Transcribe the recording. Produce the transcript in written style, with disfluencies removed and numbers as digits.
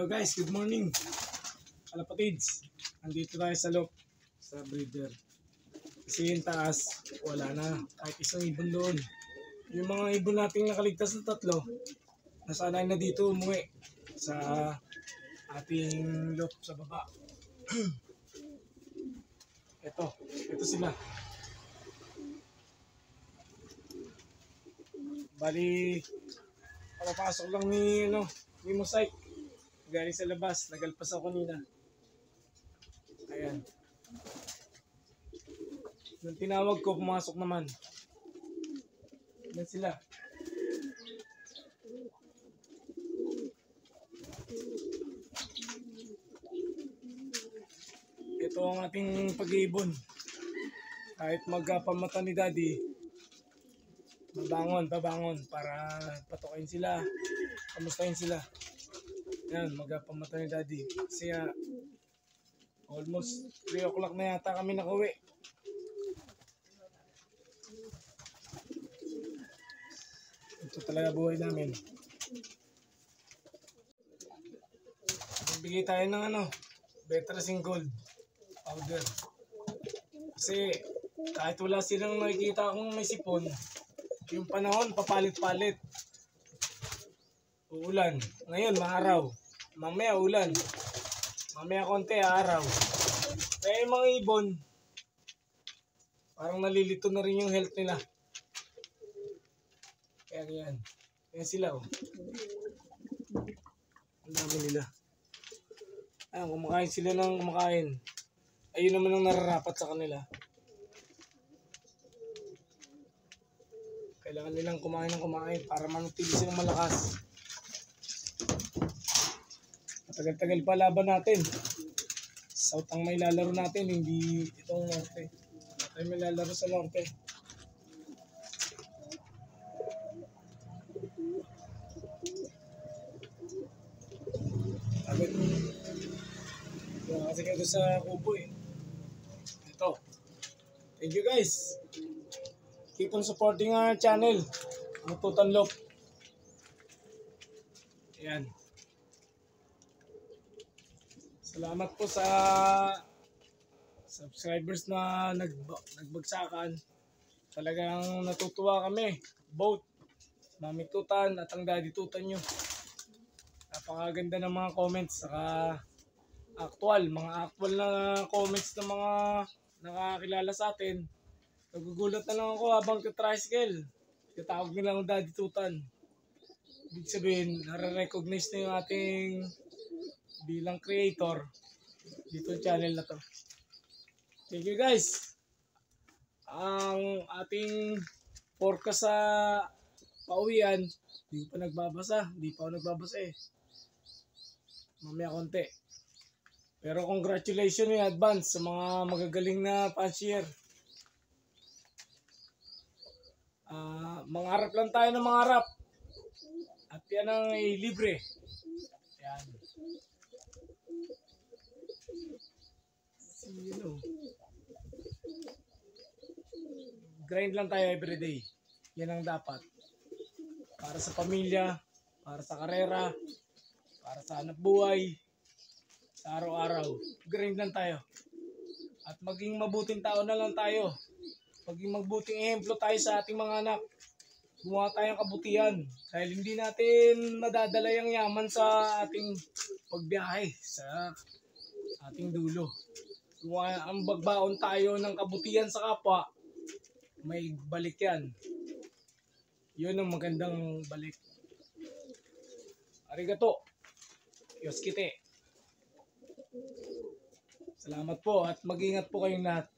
Hello guys, good morning. Kalapatids, andito tayo sa loob sa breeder. Kasi yung taas, wala na. Kahit isang ibon doon. Yung mga ibon nating nakaligtas na tatlo, nasanay na dito umuwi sa ating loob sa baba. Ito sila. Bali, papasok lang ni Mosaic. Galing sa labas, nagalpas ako nina. Ayan. Nung tinawag ko, pumasok naman. Ayan sila. Ito ang ating pag-iibon. Kahit magpamata ni Daddy, babangon para patukain sila, kamustahin sila. Yan, magpamata ni Daddy. Kasi almost 3 o'clock na yata kami nakauwi. Ito talaga buhay namin. Bigay tayo ng Betracin Gold powder. Kasi kahit wala silang nakikita akong may sipon, yung panahon papalit-palit. Uulan. Ngayon maaraw. Mamaya ulan. Mamaya konti araw. Kaya yung mga ibon, parang nalilito na rin yung health nila. Kaya yan. Kaya sila Ang dami nila. Ayan, kumakain sila ng kumakain. Ayun naman ang nararapat sa kanila. Kailangan nilang kumain ng kumain para manatili silang malakas. Matagal-tagal pa laban natin. South ang may lalaro natin, hindi itong norte. Tayo may lalaro sa norte. Agad. Kasi kayo sa kubo Ito. Thank you guys. Keep on supporting our channel. Ang Tutanlop. Ayan. Salamat po sa subscribers na nagbagsakan. Talagang natutuwa kami. Both Mami Tutan at ang Daddy Tutan nyo. Napakaganda ng mga comments. Saka mga actual na comments ng mga nakakilala sa atin. Nagugulat na lang ako habang ka-tricycle. Katawag nila ng Daddy Tutan. Ibig sabihin, nare-recognize na yung ating bilang creator dito channel na to. Thank you guys. Ang ating forecast sa pauwian, hindi pa nagbabasa. Hindi pa ako nagbabasa Mamaya konti. Pero congratulations in advance sa mga magagaling na fancier. Mangarap lang tayo ng mangarap. At yan ang libre. Yan. Grind lang tayo everyday. Yan ang dapat. Para sa pamilya, para sa karera, para sa hanap buhay, sa araw-araw. Grind lang tayo. At maging mabuting tao na lang tayo. Maging mabuting ehemplo tayo sa ating mga anak. Gumawa tayong kabutihan. Dahil hindi natin madadala yung yaman sa ating pagbiyahe, sa ating dulo. Ang bagbaon tayo ng kabutihan sa kapwa, may balik yan. Yun ang magandang balik. Arigato. Yoskite. Salamat po at mag-ingat po kayong lahat.